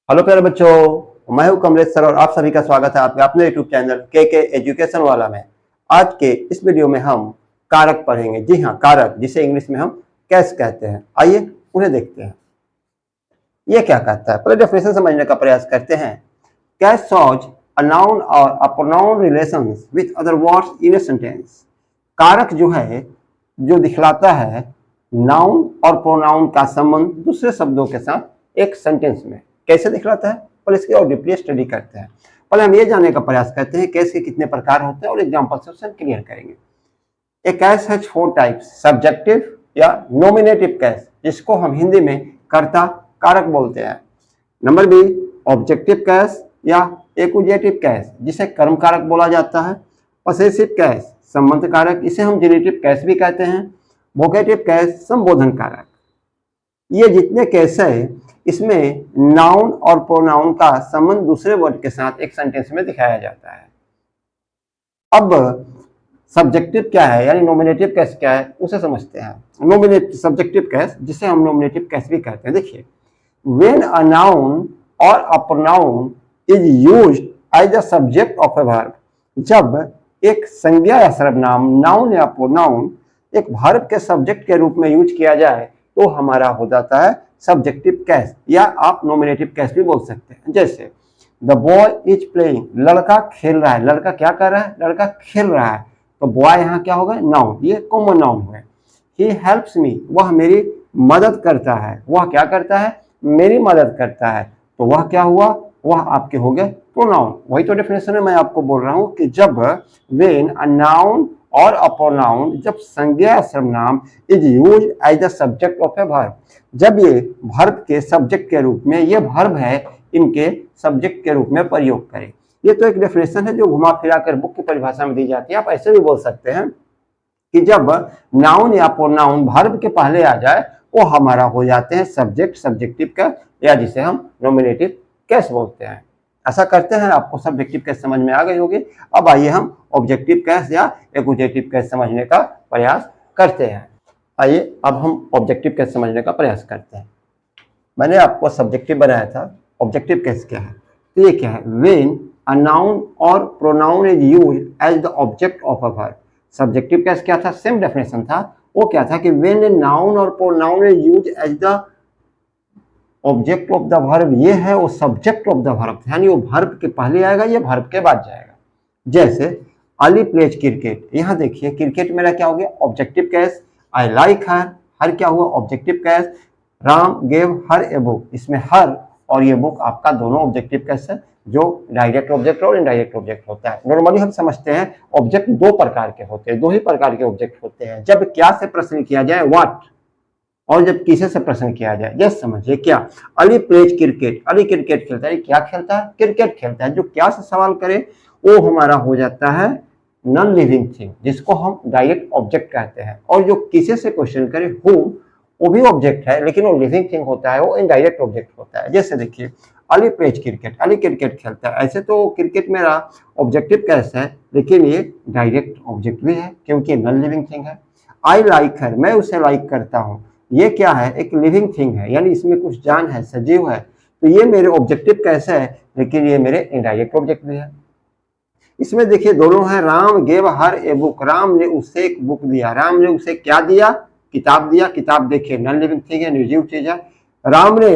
Hello प्यारे बच्चों, मैं हूं कमलेश सर और आप सभी का स्वागत है आपके अपने यूट्यूब चैनल के एजुकेशन वाला में। आज के इस वीडियो में हम कारक पढ़ेंगे। जी हाँ, कारक, जिसे इंग्लिश में हम कैश कहते हैं। आइए उन्हें देखते हैं। ये क्या कहता है, पहले डेफिनेशन समझने का प्रयास करते हैं। कैश शोज अ नाउन और a pronoun relations with other words in a sentence. कारक जो है, जो दिखलाता है नाउन और प्रोनाउन का संबंध दूसरे शब्दों के साथ एक सेंटेंस में। कैसे दिखलाता है, पहले इसकी और डीपली स्टडी करते हैं। पहले हम ये जानने का प्रयास करते हैं कैश के कितने प्रकार होते हैं और एग्जांपल से उसे क्लियर करेंगे। ए कैश हैज 4 टाइप्स, सब्जेक्टिव या नॉमिनेटिव कैश, जिसको हम हिंदी में कर्ता कारक बोलते हैं। नंबर बी, ऑब्जेक्टिव कैश या एक्यूजेटिव कैश, जिसे कर्म कारक बोला जाता है। पॉसेसिव कैश, संबंध कारक, इसे हम जेनेटिव कैश भी कहते हैं। वोकेटिव कैश, संबोधन कारक। ये जितने कैश है, इसमें नाउन और प्रोनाउन का संबंध दूसरे वर्ड के साथ एक सेंटेंस में दिखाया जाता है। अब सब्जेक्टिव क्या है, यानी नॉमिनेटिव कैश क्या है, उसे समझते हैं। नॉमिनेटिव सब्जेक्टिव कैश, जिसे हम नॉमिनेटिव कैश भी कहते हैं। देखिए, व्हेन अ नाउन और a pronoun is used as a subject of a verb, जब एक संज्ञा या सर्वनाम, नाउन या प्रोनाउन एक वर्ब के सब्जेक्ट के रूप में यूज किया जाए तो हमारा हो जाता है सब्जेक्टिव कैश, या आप नॉमिनेटिव कैश भी बोल सकते हैं। जैसे द बॉय इज प्लेइंग, लड़का खेल रहा है। लड़का क्या कर रहा है, लड़का खेल रहा है, तो बॉय यहाँ क्या होगा, नाउन, ये कॉमन नाउन है। ही हेल्प्स मी, वह मेरी मदद करता है। वह क्या करता है, मेरी मदद करता है, तो वह क्या हुआ, वह आपके हो गए प्रोनाउन। वही तो डेफिनेशन है, मैं आपको बोल रहा हूं कि जब व्हेन अ नाउन और अ प्रोनाउन, जब संज्ञा या सर्वनाम is use as the subject of a verb, जब ये वर्ब के सब्जेक्ट के रूप में, ये वर्ब है, इनके सब्जेक्ट के रूप में प्रयोग करें। ये तो एक डेफिनेशन है जो घुमा फिरा कर बुक की परिभाषा में दी जाती है। आप ऐसे भी बोल सकते हैं कि जब नाउन या प्रोनाउन वर्ब के पहले आ जाए वो हमारा हो जाते हैं सब्जेक्ट, सब्जेक्टिव कैश, या जिसे हम नॉमिनेटिव कैश बोलते हैं। ऐसा करते हैं, आपको सब्जेक्टिव कैश समझ में आ गई होगी। अब आइए हम ऑब्जेक्टिव कैश या एक्यूजेटिव कैश समझने का प्रयास करते हैं। आइए अब हम ऑब्जेक्टिव कैश समझने का प्रयास करते हैं। मैंने आपको सब्जेक्टिव बनाया था। ऑब्जेक्टिव कैश क्या है, तो ये क्या है, व्हेन अ नाउन और pronoun is used as the object of a verb. Subjective case क्या था, सेम डेफिनेशन था। वो क्या था कि व्हेन ए नाउन और pronoun is used as the object of the verb, ये है वो सब्जेक्ट ऑफ द वर्ब, यानी वो वर्ब के पहले आएगा, ये वर्ब के बाद जाएगा। जैसे अली प्लेज क्रिकेट, यहाँ देखिए क्रिकेट मेरा क्या हो गया, ऑब्जेक्टिव कैश। आई लाइक हर, हर क्या हुआ, objective cash. Ram gave her a book, इसमें हर और ये बुक आपका दोनों ऑब्जेक्टिव कैश है, जो डायरेक्ट ऑब्जेक्ट और इनडायरेक्ट ऑब्जेक्ट होता है। नॉर्मली हम समझते हैं ऑब्जेक्ट दो प्रकार के होते हैं, दो ही प्रकार के ऑब्जेक्ट होते हैं, जब क्या से प्रश्न किया जाए, व्हाट, और जब किसे से प्रश्न किया जाए। जैसे समझिए, क्या Ali pledge cricket, Ali cricket खेलता है, क्या खेलता है, क्रिकेट खेलता है। जो क्या से सवाल करे वो हमारा हो जाता है नॉन लिविंग थिंग, जिसको हम डायरेक्ट ऑब्जेक्ट कहते हैं। और जो किसे से क्वेश्चन करे, हु, वो भी ऑब्जेक्ट है, लेकिन वो लिविंग थिंग होता है, वो इनडायरेक्ट ऑब्जेक्ट होता है। जैसे देखिए, Ali pledge cricket, Ali cricket खेलता है। ऐसे तो क्रिकेट मेरा ऑब्जेक्टिव कैसे है, लेकिन ये डायरेक्ट ऑब्जेक्ट भी है क्योंकि नॉन लिविंग थिंग है। आई लाइक हर, मैं उसे लाइक करता हूँ, ये क्या है, एक लिविंग थिंग है, यानी इसमें कुछ जान है, सजीव है, तो ये मेरे ऑब्जेक्टिव कैसे है, लेकिन ये मेरे इनडायरेक्ट ऑब्जेक्ट भी है। इसमें देखिए दोनों है, Ram gave her a book, Ram ने उसे एक बुक दिया। राम ने उसे क्या दिया, किताब दिया। किताब देखिए नॉन लिविंग थिंग है, निर्जीव चीज है। राम ने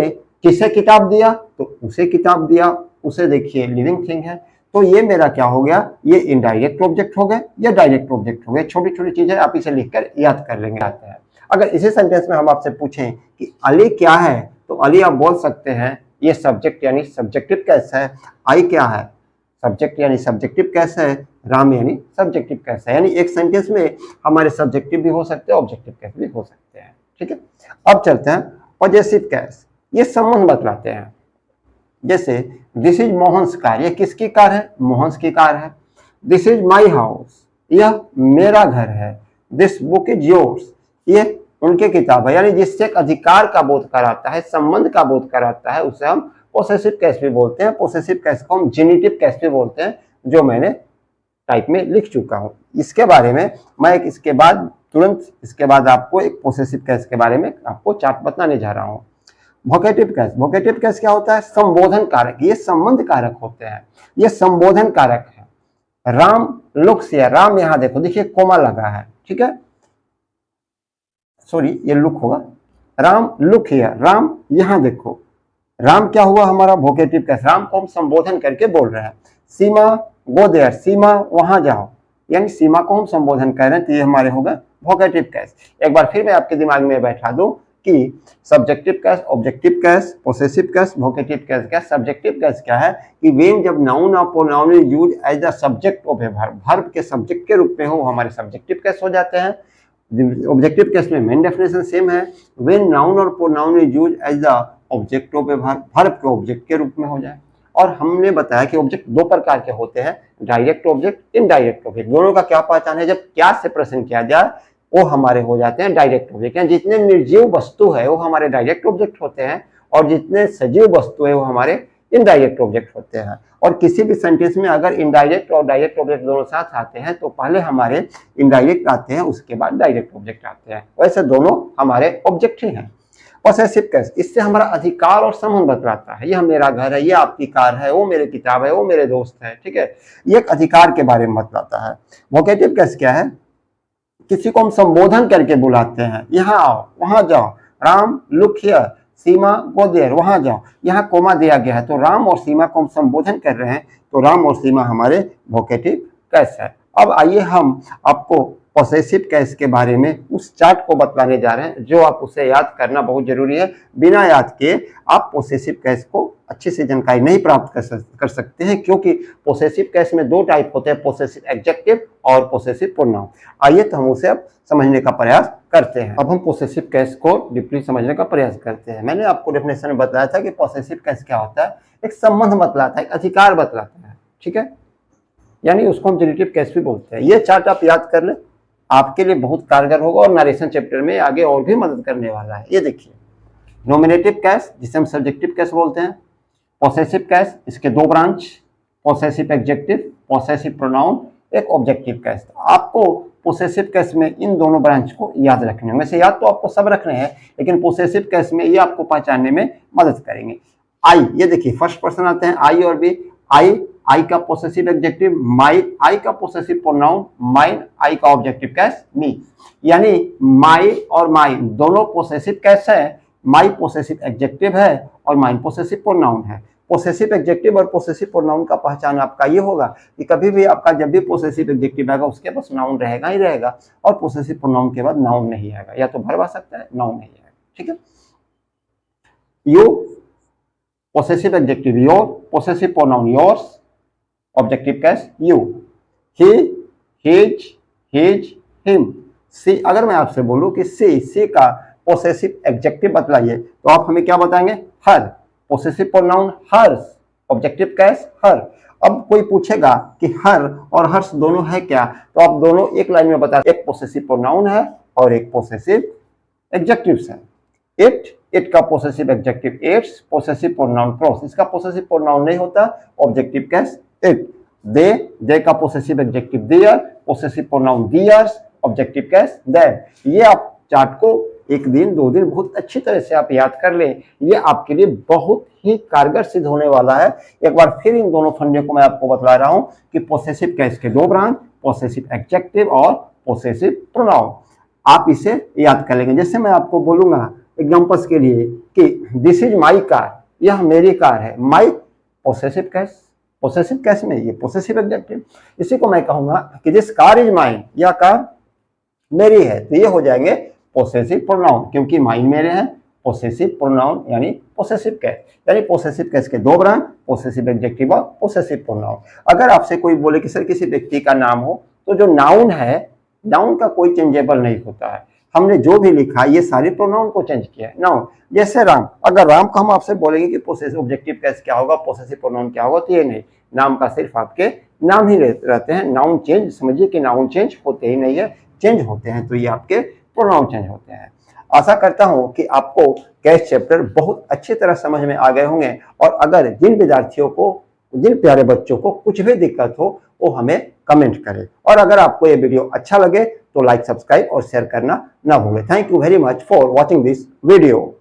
किसे किताब दिया, तो उसे किताब दिया, उसे देखिए लिविंग थिंग है। तो ये मेरा क्या हो गया, ये इनडायरेक्ट ऑब्जेक्ट हो गए, ये डायरेक्ट ऑब्जेक्ट हो गए। छोटी छोटी चीजें आप इसे लिखकर याद कर लेंगे। आते हैं, अगर इसी सेंटेंस में हम आपसे पूछें कि अली क्या है, तो अली आप बोल सकते हैं ये सब्जेक्ट यानी सब्जेक्टिव कैसे है। आई क्या है, सब्जेक्ट यानी सब्जेक्टिव कैसे है। राम यानी सब्जेक्टिव कैसे है। यानी एक सेंटेंस में हमारे सब्जेक्टिव भी हो सकते हैं, ऑब्जेक्टिव कैसे भी हो सकते हैं। ठीक है, अब चलते हैं पॉजेसिव कैस, ये संबंध बतलाते हैं। जैसे दिस इज मोहन्स कार, ये किसकी कार है, मोहन्स की कार है। दिस इज माई हाउस, यह मेरा घर है। दिस बुक इज योर्स, ये उनकी किताब है। यानी जिससे एक अधिकार का बोध कराता है, संबंध का बोध कराता है, उसे हम पोसेसिव कैस भी बोलते हैं। पोसेसिव कैस को हम जेनिटिव कैस भी बोलते हैं, जो मैंने टाइप में लिख चुका हूं। इसके बारे में मैं इसके बाद तुरंत इसके बाद आपको एक पोसेसिव कैस के बारे में आपको चार्ट बताने जा रहा हूं। वोकेटिव केस क्या होता है? संबोधन कारक। ये संबंध कारक होते हैं, ये संबोधन कारक है। राम लुक्स हियर, राम यहां देखो, देखिए कोमा लगा है, ठीक है, सॉरी ये लुक होगा। राम लुक हियर, राम यहां देखो। राम क्या हुआ हमारा? Vocative case. राम को हम संबोधन करके बोल रहे हैं। सीमा गो देयर, सीमा वहां जाओ, यानी सीमा को हम संबोधन कर रहे हैं, तो ये हमारे होगा वोकेटिव केस। एक बार फिर मैं आपके दिमाग में बैठा दूं कि subjective case, objective case, possessive case, vocative case. क्या सब्जेक्टिव केस क्या है? कि व्हेन जब नाउन और pronoun use as the subject of a verb, verb के सब्जेक्ट के रूप में हो, हमारे सब्जेक्टिव केस हो जाते हैं। ऑब्जेक्टिव केस में मेन डेफिनेशन सेम है, व्हेन नाउन और pronoun use as the object of a verb, verb के ऑब्जेक्ट के रूप में हो जाए। और हमने बताया कि ऑब्जेक्ट दो प्रकार के होते हैं, डायरेक्ट ऑब्जेक्ट, इनडायरेक्ट ऑब्जेक्ट। दोनों का क्या पहचान है? जब क्या से प्रश्न किया जाए वो हमारे हो जाते हैं डायरेक्ट ऑब्जेक्ट। जितने निर्जीव वस्तु है वो हमारे डायरेक्ट ऑब्जेक्ट होते हैं, और जितने सजीव वस्तु है वो हमारे इनडायरेक्ट ऑब्जेक्ट होते हैं। और किसी भी सेंटेंस में अगर इनडायरेक्ट और डायरेक्ट ऑब्जेक्ट दोनों साथ आते हैं तो पहले हमारे इनडायरेक्ट आते हैं, उसके बाद डायरेक्ट ऑब्जेक्ट आते हैं। वैसे दोनों हमारे ऑब्जेक्ट ही हैं। पॉसेसिव केस, इससे हमारा अधिकार और संबंध बतलाता है। यह मेरा घर है, यह आपकी कार है, वो मेरी किताब है, वो मेरे दोस्त है, ठीक है, ये एक अधिकार के बारे में बतलाता है। वोकेटिव केस क्या है? किसी को हम संबोधन करके बुलाते हैं, यहाँ आओ, वहां जाओ, Ram look here, Seema go there, वहां जाओ। यहाँ कोमा दिया गया है तो राम और सीमा को हम संबोधन कर रहे हैं, तो राम और सीमा हमारे वोकेटिव केस है। अब आइए हम आपको पॉसेसिव केस के बारे में उस चार्ट को बतलाने जा रहे हैं, जो आप उसे याद करना बहुत जरूरी है। बिना याद किए आप पॉसेसिव केस को अच्छे से जानकारी नहीं प्राप्त कर सकते हैं, क्योंकि पॉसेसिव केस में दो टाइप होते हैं, पॉसेसिव एडजेक्टिव और पॉसेसिव प्रोनाउन। आइए तो हम उसे अब समझने का प्रयास करते हैं। अब हम पॉसेसिव केस को डीपली समझने का प्रयास करते हैं। मैंने आपको डेफिनेशन में बताया था कि पॉसेसिव केस क्या होता है? एक संबंध बतलाता है, एक अधिकार बतलाता है, ठीक है, यानी उसको हम जेनिटिव केस भी बोलते हैं। ये चार्ट आप याद कर ले, आपके लिए बहुत कारगर होगा और नरेशन चैप्टर में आगे और भी मदद करने वाला है। ये देखिए, नॉमिनेटिव केस जिसे हम सब्जेक्टिव केस बोलते हैं, पॉसेसिव केस इसके दो branch, possessive adjective, possessive pronoun, एक ऑब्जेक्टिव केस। आपको पॉसेसिव केस में इन दोनों ब्रांच को याद रखने हैं। वैसे याद तो आपको सब रखने हैं, लेकिन पॉसेसिव केस में ये आपको पहचानने में मदद करेंगे। आई, ये देखिए फर्स्ट पर्सन आते हैं आई और बी। आई का पॉसेसिव एडजेक्टिव माई, आई का पॉसेसिव प्रोनाउन माइन, आई का ऑब्जेक्टिव केस मी। यानी माई और माई दोनों पॉसेसिव केस है, माई पॉसेसिव एडजेक्टिव है और माइन पॉसेसिव प्रोनाउन है। पॉसेसिव एडजेक्टिव और पॉसेसिव प्रोनाउन का पहचान आपका ये होगा कि कभी भी आपका जब भी पॉसेसिव एडजेक्टिव आएगा उसके पास नाउन रहेगा ही रहेगा, और पॉसेसिव प्रोनाउन के बाद नाउन नहीं आएगा, या तो वर्ब आ सकता है, नाउन नहीं आएगा, ठीक है। You possessive adjective your, possessive pronoun yours, objective case you. He, his, his, him. She, अगर मैं आपसे बोलूं कि सी का पॉसेसिव एडजेक्टिव बतलाइए तो आप हमें क्या बताएंगे? Her. Possessive pronoun hers, objective case her. अब कोई पूछेगा कि हर और हर्ष दोनों है क्या, तो आप दोनों एक लाइन में बता, एक पॉसेसिव प्रोनाउन है और एक पॉसेसिव एडजेक्टिव है। इट का possessive adjective its, possessive pronoun cross, इसका पॉसेसिव प्रोनाउन नहीं होता, ऑब्जेक्टिव केस इट। दे का possessive adjective their, possessive pronoun theirs, objective case their. ये आप चार्ट को एक दिन दो दिन बहुत अच्छी तरह से आप याद कर लें, ये आपके लिए बहुत ही कारगर सिद्ध होने वाला है। एक बार फिर इन दोनों फंडे को मैं आपको बतला रहा हूं कि पॉसेसिव केस के दो ब्रांच, पॉसेसिव एडजेक्टिव और पॉसेसिव प्रोनाउन। आप इसे याद कर लेंगे। जैसे मैं आपको बोलूंगा एग्जांपल्स के लिए कि दिस इज माई कार, यह मेरी कार है, माई पॉसेसिव केस, पॉसेसिव केस में ये पॉसेसिव एडजेक्टिव। इसी को मैं कहूंगा कि दिस कार इज माइन, यह कार मेरी है, तो ये हो जाएंगे पॉसेसिव प्रोनाउन, क्योंकि माइन मेरे हैं, पॉसेसिव प्रोनाउन यानी पॉसेसिव केस। यानी पॉसेसिव केस के दो ब्रांच, पॉसेसिव एडजेक्टिव और पॉसेसिव प्रोनाउन। अगर आपसे कोई बोले कि सर किसी व्यक्ति का नाम हो, तो जो नाउन है, नाउन का कोई चेंजेबल नहीं होता है। हमने जो भी लिखा ये सारे प्रोनाउन को चेंज किया है। नाउन जैसे राम, अगर राम को हम आपसे बोलेंगे कि पॉसेसिव ऑब्जेक्टिव केस क्या होगा, पॉसेसिव प्रोनाउन क्या होगा, तो ये नहीं, नाम का सिर्फ आपके नाम ही रहते हैं। नाउन चेंज समझिए कि नाउन चेंज होते ही नहीं है, चेंज होते हैं तो ये आपके प्रोनाउन चेंज होते हैं। आशा करता हूं कि आपको केस चैप्टर बहुत अच्छी तरह समझ में आ गए होंगे, और अगर जिन विद्यार्थियों को, जिन प्यारे बच्चों को कुछ भी दिक्कत हो वो हमें कमेंट करें, और अगर आपको ये वीडियो अच्छा लगे तो लाइक, सब्सक्राइब और शेयर करना ना भूलें। Thank you very much for watching this video.